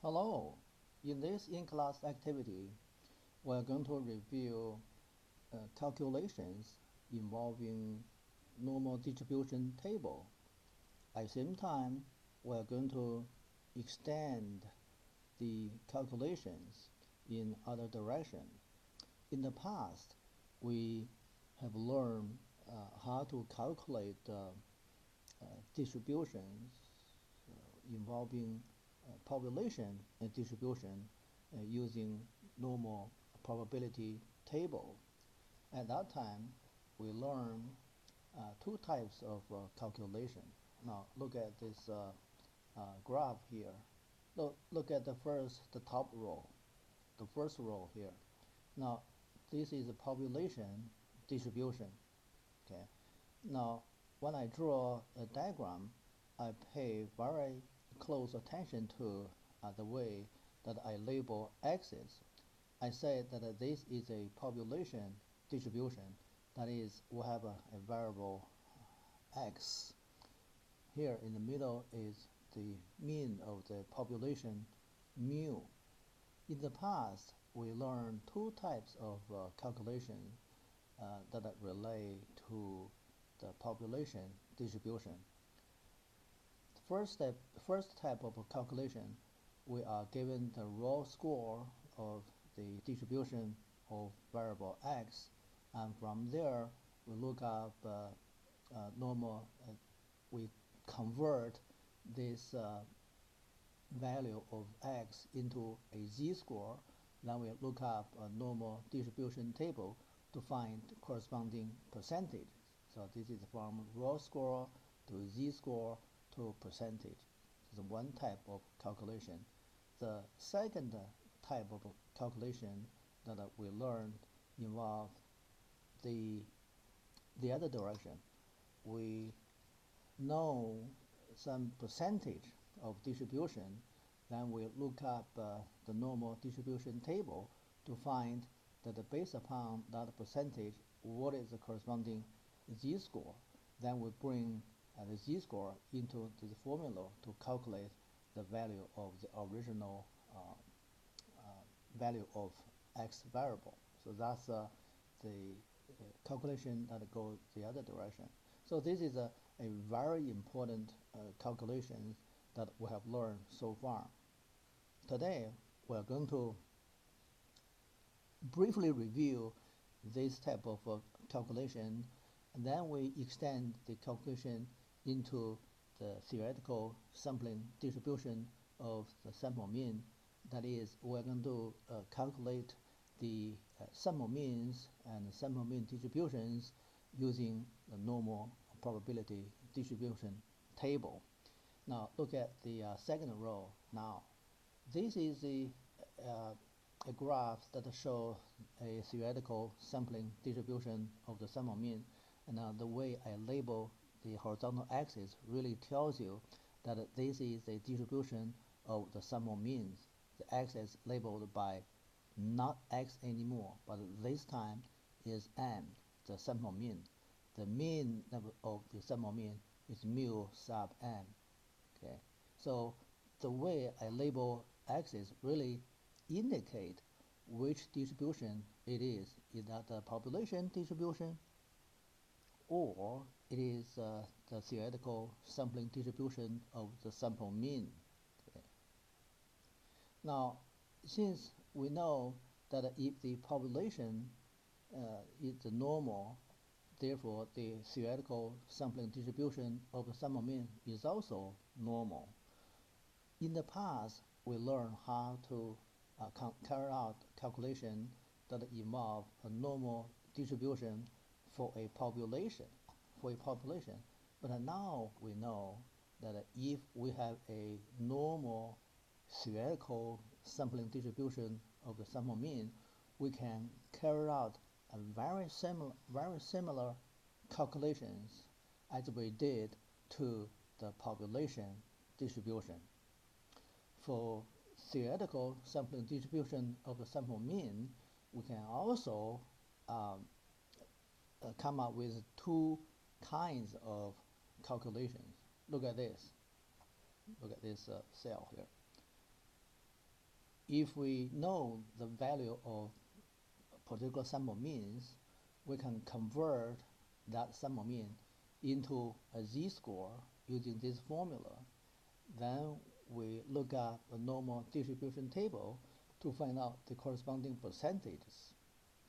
Hello. In this in-class activity, we're going to review calculations involving normal distribution table. At the same time, we're going to extend the calculations in other direction. In the past, we have learned how to calculate distributions involving population distribution using normal probability table. At that time, we learned two types of calculation. Now look at this graph here. Look at the top row, the first row here. Now this is a population distribution. Okay. Now when I draw a diagram, I pay very close attention to the way that I label axes. I say that this is a population distribution. That is, we have a variable x. Here in the middle is the mean of the population mu. In the past, we learned two types of calculation that relate to the population distribution. First type of calculation, we are given the raw score of the distribution of variable x, and from there we look up normal. We convert this value of x into a z-score. Then we look up a normal distribution table to find corresponding percentage. So this is from raw score to z-score to percentage. This is one type of calculation. The second type of calculation that we learned involve the other direction. We know some percentage of distribution, then we look up the normal distribution table to find that based upon that percentage, what is the corresponding z-score. Then we bring the z-score into this formula to calculate the value of the original value of x variable. So that's the calculation that goes the other direction. So this is a very important calculation that we have learned so far. Today, we're going to briefly review this type of calculation, and then we extend the calculation into the theoretical sampling distribution of the sample mean. That is, we're going to calculate the sample means and sample mean distributions using the normal probability distribution table. Now look at the second row now. This is a graph that shows a theoretical sampling distribution of the sample mean, and the way I label the horizontal axis really tells you that this is a distribution of the sample means. The axis labeled by not x anymore, but this time is m, the sample mean. The mean of the sample mean is mu sub m. Okay, so the way I label axis really indicate which distribution it is. Is that the population distribution, or it is the theoretical sampling distribution of the sample mean. Okay. Now, since we know that if the population is the normal, therefore the theoretical sampling distribution of the sample mean is also normal. In the past, we learned how to carry out calculation that involve a normal distribution for a population. But now we know that if we have a normal theoretical sampling distribution of the sample mean, we can carry out a very similar calculations as we did to the population distribution. For theoretical sampling distribution of the sample mean, we can also come up with two kinds of calculations. Look at this. Look at this cell here. if we know the value of a particular sample means, we can convert that sample mean into a z-score using this formula. Then we look at the normal distribution table to find out the corresponding percentages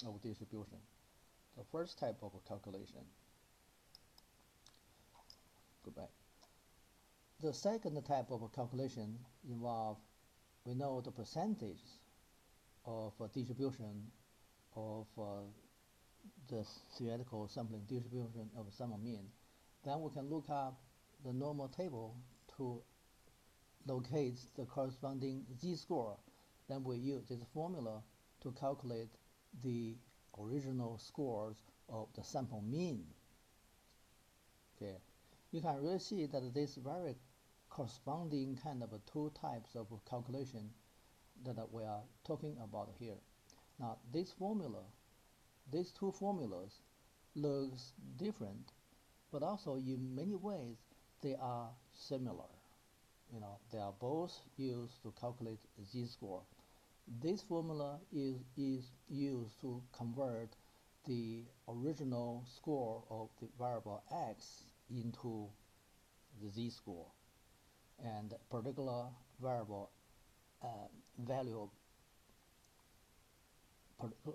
of distribution. The first type of calculation. Goodbye. The second type of calculation involves, we know the percentage of distribution of the theoretical sampling distribution of sample mean. Then we can look up the normal table to locate the corresponding z-score. Then we use this formula to calculate the original scores of the sample mean. Okay, you can really see that this very corresponding kind of two types of calculation that we are talking about here. Now, this formula, these two formulas looks different, but also in many ways they are similar. You know, they are both used to calculate z-score. This formula is used to convert the original score of the variable x into the z-score, and particular variable value,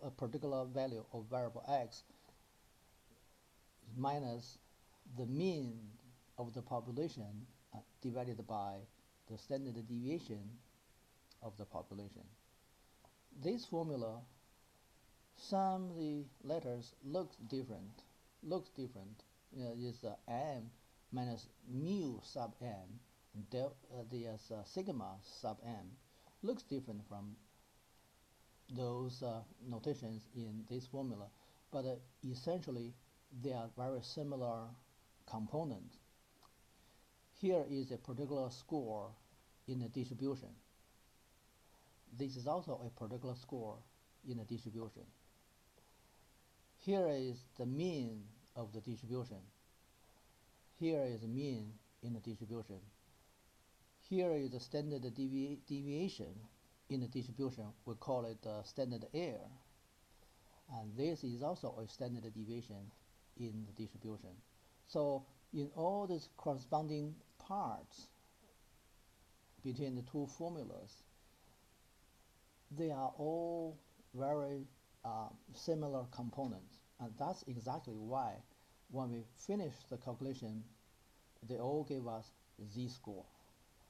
a particular value of variable x minus the mean of the population divided by the standard deviation of the population. This formula, some of the letters looks different. You know, it's m minus mu sub m, there's sigma sub m. Looks different from those notations in this formula, but essentially they are very similar components. Here is a particular score in a distribution. This is also a particular score in a distribution. Here is the mean of the distribution. Here is the mean in the distribution. Here is the standard deviation in the distribution. We call it standard error. And this is also a standard deviation in the distribution. So in all these corresponding parts between the two formulas, they are all very similar components. And that's exactly why when we finish the calculation, they all give us z-score.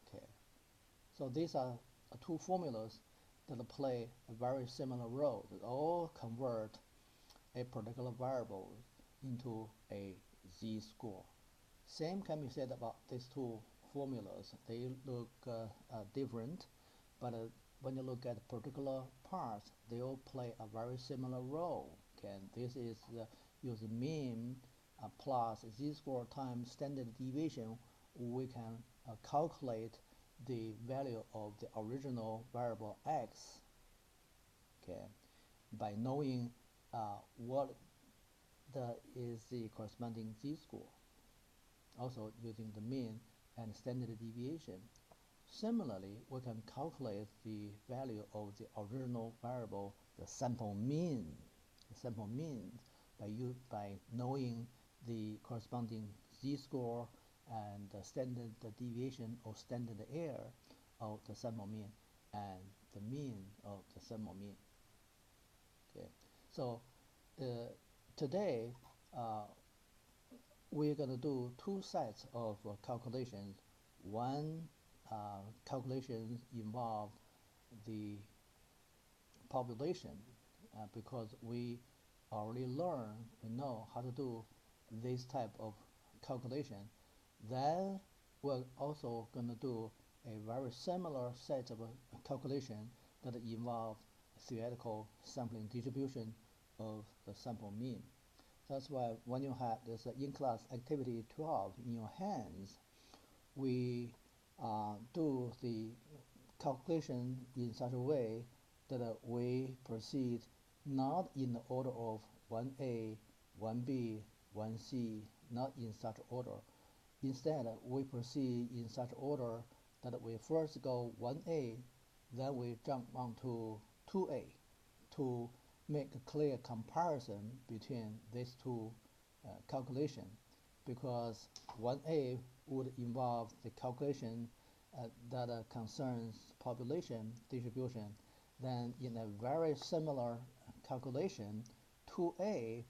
Okay. So these are two formulas that play a very similar role. They all convert a particular variable into a z-score. Same can be said about these two formulas. They look different, but when you look at particular parts, they all play a very similar role. Okay, this is use mean plus z-score times standard deviation. We can calculate the value of the original variable x. Okay, by knowing what is the corresponding z-score. Also using the mean and standard deviation. Similarly, we can calculate the value of the original variable, the sample mean. The sample mean by knowing the corresponding z-score and the standard deviation or standard error of the sample mean and the mean of the sample mean. Okay, so today we're going to do two sets of calculations. One calculations involve the population because we already learned, we know how to do this type of calculation. Then we're also going to do a very similar set of calculation that involve theoretical sampling distribution of the sample mean. That's why when you have this in-class activity 12 in your hands, we do the calculation in such a way that we proceed not in the order of 1A, 1B, 1C, not in such order. Instead, we proceed in such order that we first go 1A, Then we jump on to 2A to make a clear comparison between these two calculations, because 1A would involve the calculation that concerns population distribution. Then in a very similar calculation, 2A,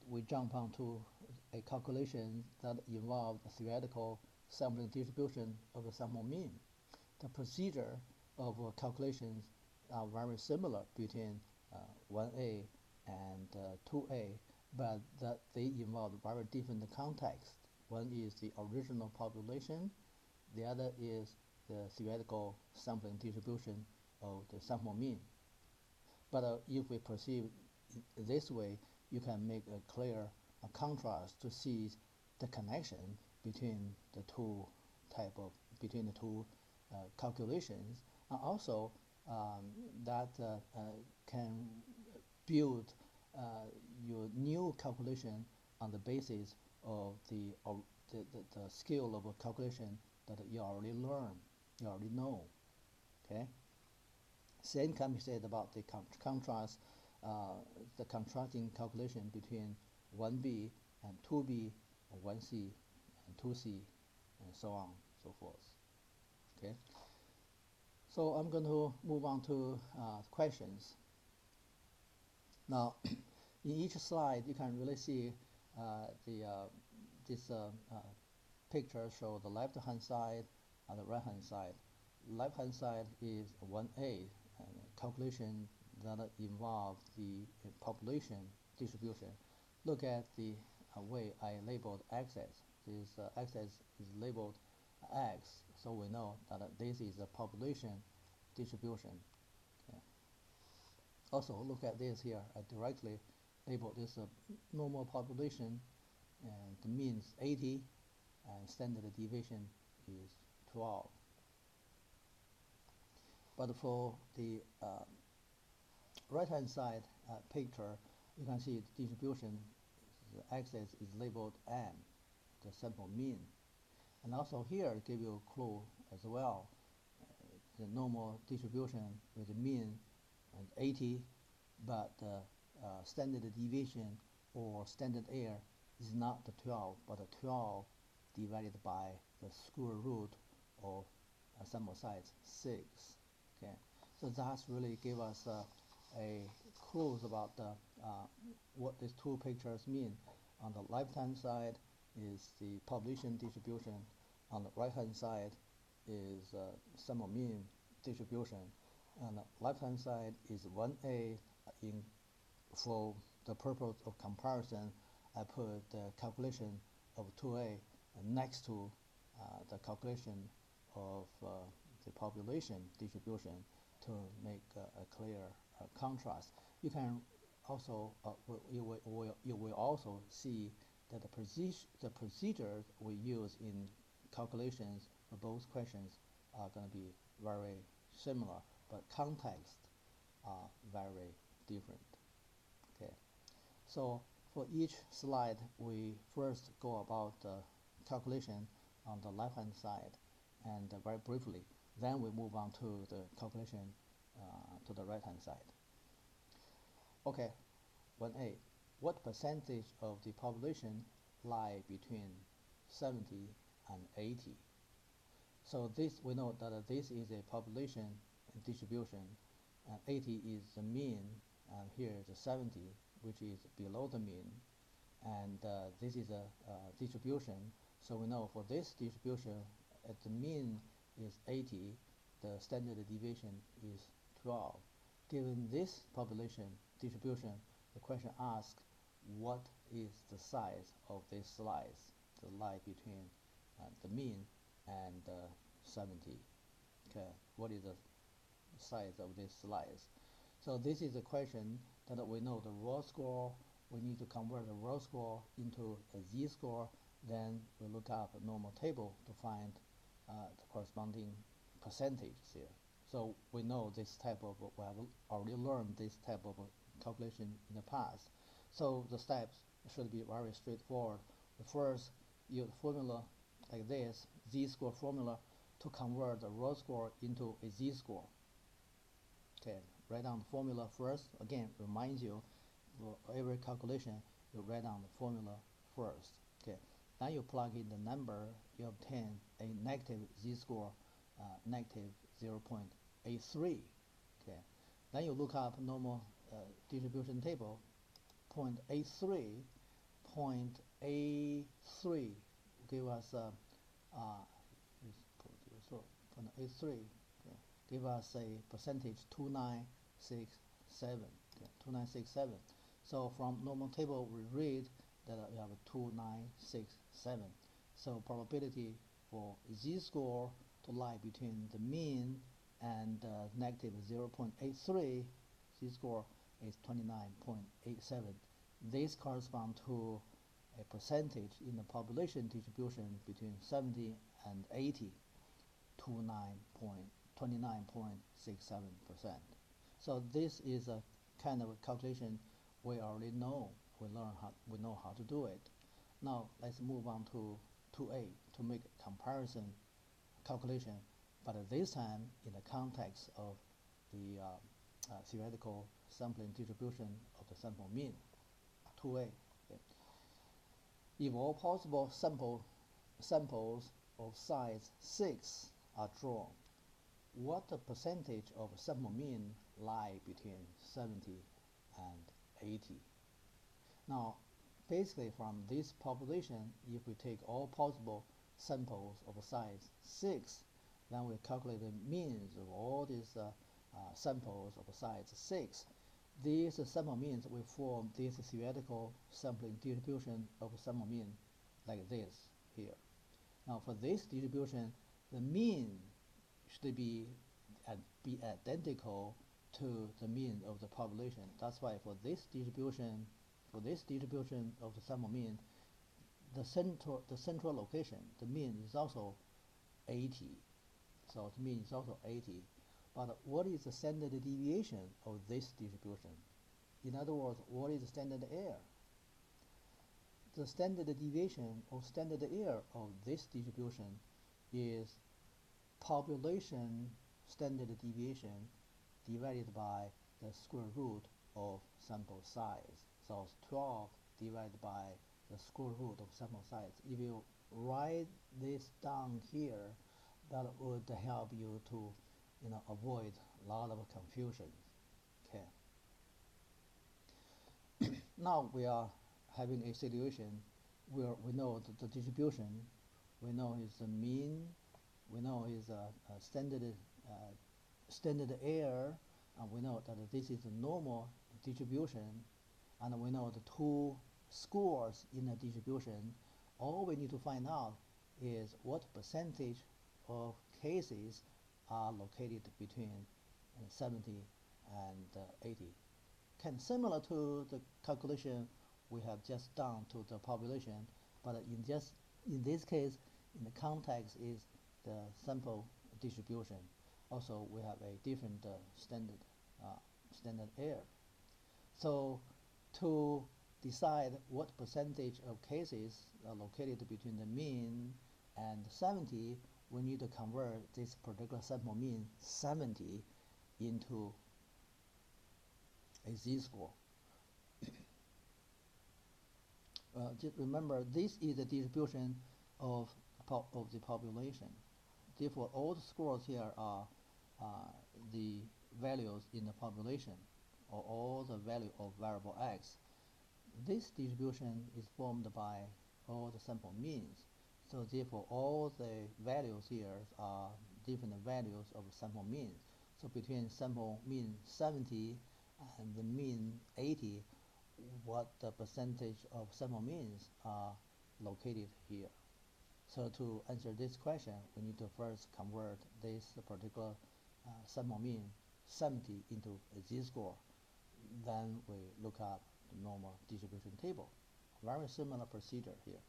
we jump onto a calculation that involves the theoretical sampling distribution of the sample mean. The procedure of calculations are very similar between 1A and 2A, but that they involve very different contexts. One is the original population, the other is the theoretical sampling distribution of the sample mean. But if we proceed this way, you can make a clear contrast to see the connection between the two calculations, and also that can build your new calculation on the basis of the skill of a calculation that you already learned, you already know. Okay. Same can be said about the contrast, the contrasting calculation between 1B and 2B, or 1C and 2C, and so on, so forth. Okay. So I'm going to move on to questions. Now, in each slide, you can really see this picture show the left-hand side and the right-hand side. Left-hand side is 1A, calculation that involve the population distribution. Look at the way I labeled axis. This axis is labeled X, so we know that this is a population distribution. Okay. Also, look at this here. I directly labeled this normal population, and the mean is 80, and standard deviation is 12. But for the right-hand side picture, you can see the distribution, the axis is labeled M, the sample mean. And also here, give you a clue as well. The normal distribution with the mean and 80, but standard deviation or standard error is not the 12, but the 12 divided by the square root of sample size 6. Okay, so that's really give us a clues about what these two pictures mean. On the left-hand side is the population distribution. On the right-hand side is sample mean distribution. And the left-hand side is 1A. For the purpose of comparison, I put the calculation of 2A next to the calculation of the population distribution to make a clear contrast. You can also you will also see that the procedures we use in calculations for both questions are going to be very similar, but context are very different. Okay, so for each slide, we first go about the calculation on the left-hand side, and very briefly, then we move on to the calculation to the right-hand side. Okay, 1A. What percentage of the population lie between 70 and 80? So this, we know that this is a population distribution, and 80 is the mean, and here is the 70, which is below the mean, and this is a distribution. So we know for this distribution, at the mean is 80, the standard deviation is 12. Given this population distribution, the question asks, what is the size of this slice, the lie between the mean and 70? Okay, what is the size of this slice? So this is a question that we know the raw score. We need to convert the raw score into a z-score. Then we look up a normal table to find the corresponding percentage here. So we know this type of, we have already learned this type of calculation in the past. So the steps should be very straightforward. The first, use formula like this, z-score formula, to convert the raw score into a z-score. Okay, write down the formula first. Again, reminds you, for every calculation, you write down the formula first. Okay, then you plug in the number, you obtain a negative z-score, negative 0.83. Okay, then you look up normal distribution table, 0.83, 0.83 give us 0.83, okay, give us a percentage 2967. Okay, 2967. So from normal table we read that we have a 2967. So probability for z-score to lie between the mean and negative 0.83, z-score is 29.87. This corresponds to a percentage in the population distribution between 70 and 80, 29.67%. So this is a kind of a calculation we already know. We know how to do it. Now let's move on to 2A to make a comparison calculation, but this time in the context of the theoretical sampling distribution of the sample mean. 2A. Okay. If all possible samples of size 6 are drawn, what the percentage of sample mean lie between 70 and 80? Now, basically from this population, if we take all possible samples of size 6, then we calculate the means of all these samples of size 6. These sample means will form this theoretical sampling distribution of sample mean like this here. Now for this distribution, the mean should be identical to the mean of the population. That's why for this distribution of the sample mean, the central location, the mean is also 80. So the mean is also 80. But what is the standard deviation of this distribution? In other words, what is the standard error? The standard deviation or standard error of this distribution is population standard deviation divided by the square root of sample size. So it's 12 divided by the square root of sample size. If you write this down here, that would help you to avoid a lot of confusion. Okay. Now we are having a situation where we know that the distribution, we know is the mean, we know is a standard error, and we know that this is a normal distribution, and we know the two scores in the distribution. All we need to find out is what percentage of cases are located between 70 and 80. Similar to the calculation we have just done to the population, but in this case, in the context is the sample distribution. Also, we have a different standard error. So, to decide what percentage of cases are located between the mean and 70, we need to convert this particular sample mean 70 into a z-score. Just remember, this is the distribution of the population. Therefore, all the scores here are the values in the population, or all the value of variable x. This distribution is formed by all the sample means. So therefore, all the values here are different values of sample means. So between sample mean 70 and the mean 80, what the percentage of sample means are located here. So to answer this question, we need to first convert this particular sample mean 70 into a z-score. Then we look up the normal distribution table. Very similar procedure here.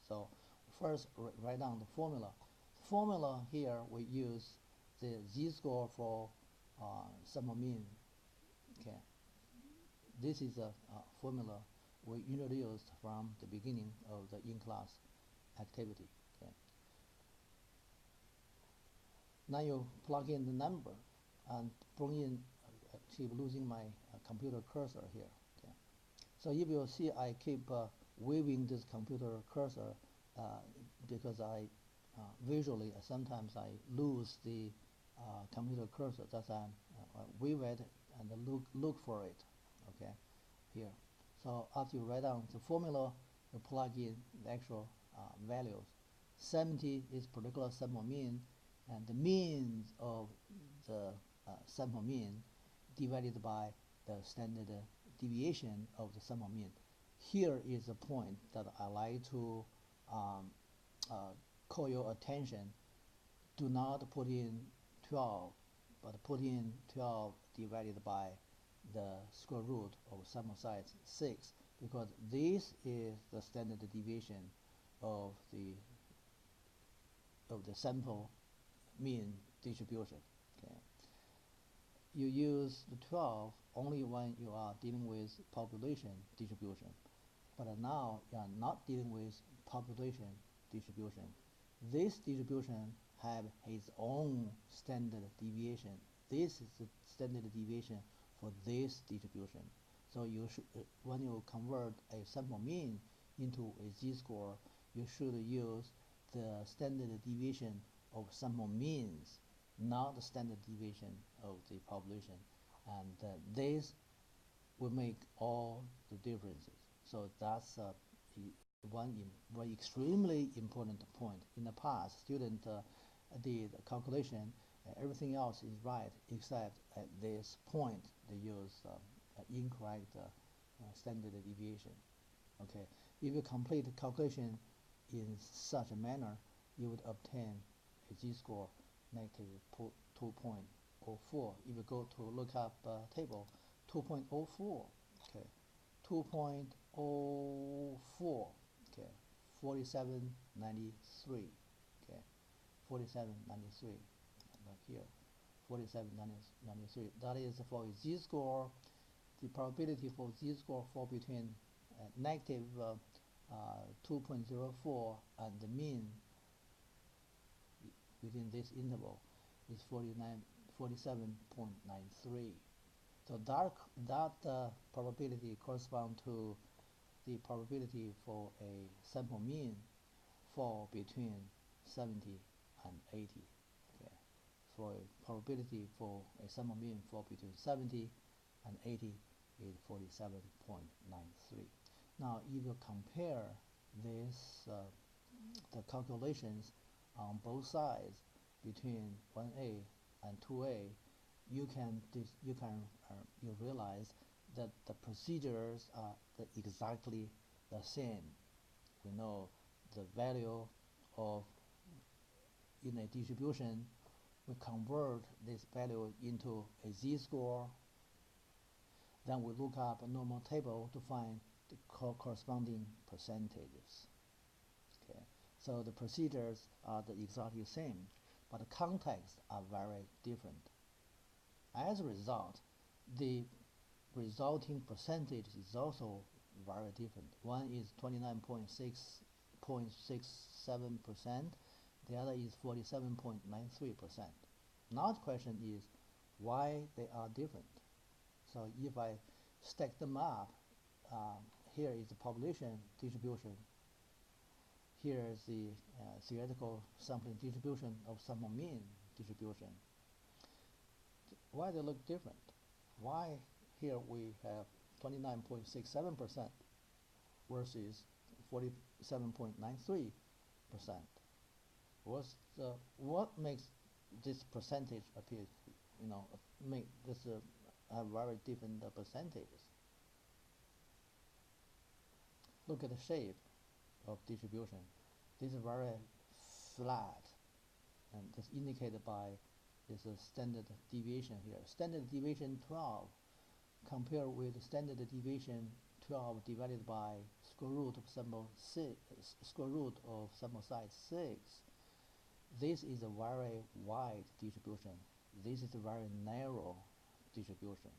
So first write down the formula. The formula here we use the z-score for sample mean. Okay. This is a formula we introduced from the beginning of the in-class activity. Okay. Now you plug in the number and bring in, keep losing my computer cursor here. Okay. So if you see I keep waving this computer cursor because I visually sometimes I lose the computer cursor. That's I wave it and look for it. Okay, here. So after you write down the formula, you plug in the actual values. 70 is particular sample mean, and the means of the sample mean divided by the standard deviation of the sample mean. Here is a point that I like to call your attention. Do not put in 12, but put in 12 divided by the square root of sample size 6, because this is the standard deviation of the sample mean distribution. Okay. You use the 12 only when you are dealing with population distribution, but now you are not dealing with population distribution. This distribution have its own standard deviation. This is the standard deviation for this distribution. So you should, when you convert a sample mean into a z-score, you should use the standard deviation of sample means, not the standard deviation of the population, and this will make all the differences. So that's one very extremely important point. In the past, student did a calculation, everything else is right except at this point they use incorrect standard deviation. Okay, if you complete the calculation in such a manner, you would obtain a z-score negative 2.04. If you go to look up table, 2.04. Okay, 2.04. Okay, 4793. Okay, 4793. Look here, 4793. That is for a z-score. The probability for z-score fall between negative 2.04 and the mean within this interval is 47.93. So that probability corresponds to the probability for a sample mean fall between 70 and 80. Okay. For a probability for a sample mean fall between 70 and 80 is 47.93. Now, if you compare this, the calculations on both sides between 1A and 2A, you realize that the procedures are exactly the same. We know the value of in a distribution, we convert this value into a z-score. Then we look up a normal table to find the corresponding percentages. Okay, so the procedures are exactly the same, but the contexts are very different. As a result, the resulting percentage is also very different. One is 29.67%, the other is 47.93%. Now the question is why they are different. So if I stack them up, here is the population distribution. Here is the theoretical sampling distribution of sample mean distribution. Why they look different? Why here we have 29.67% versus 47.93%? What makes this percentage appear, make this have very different percentages? Look at the shape of distribution. This is very flat, and this indicated by this standard deviation here. Standard deviation 12 compared with standard deviation 12 divided by square root of sample size 6. This is a very wide distribution. This is a very narrow distribution.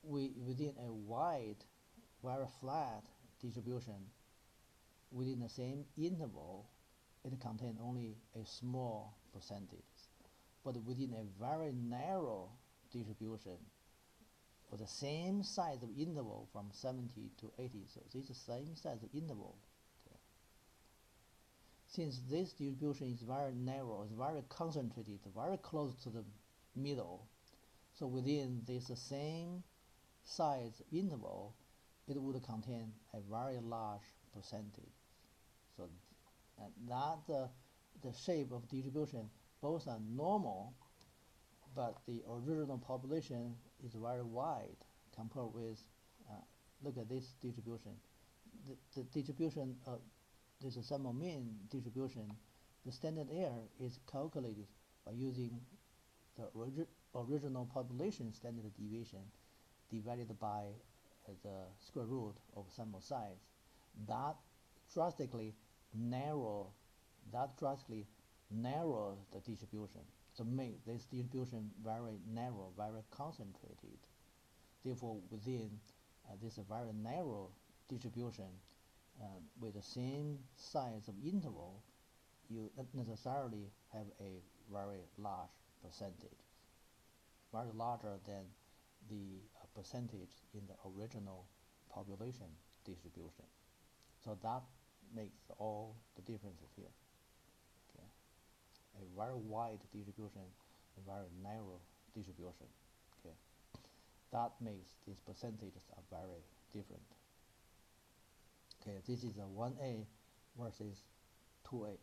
Within a wide, very flat distribution, within the same interval, it contains only a small percentage. But within a very narrow distribution, for the same size of interval from 70 to 80, so this is the same size of interval. Okay. Since this distribution is very narrow, it's very concentrated, very close to the middle, so within this same size interval, it would contain a very large percentage. So that the shape of distribution both are normal, but the original population is very wide compared with, look at this distribution. The distribution of this thermal mean distribution, the standard error is calculated by using the original population standard deviation divided by the square root of sample size. That drastically narrows the distribution, to make this distribution very narrow, very concentrated. Therefore, within this very narrow distribution with the same size of interval, you not necessarily have a very large percentage, very larger than the percentage in the original population distribution. So that makes all the differences here. Okay. A very wide distribution, a very narrow distribution. Okay. That makes these percentages are very different. Okay, this is a 1A versus 2A.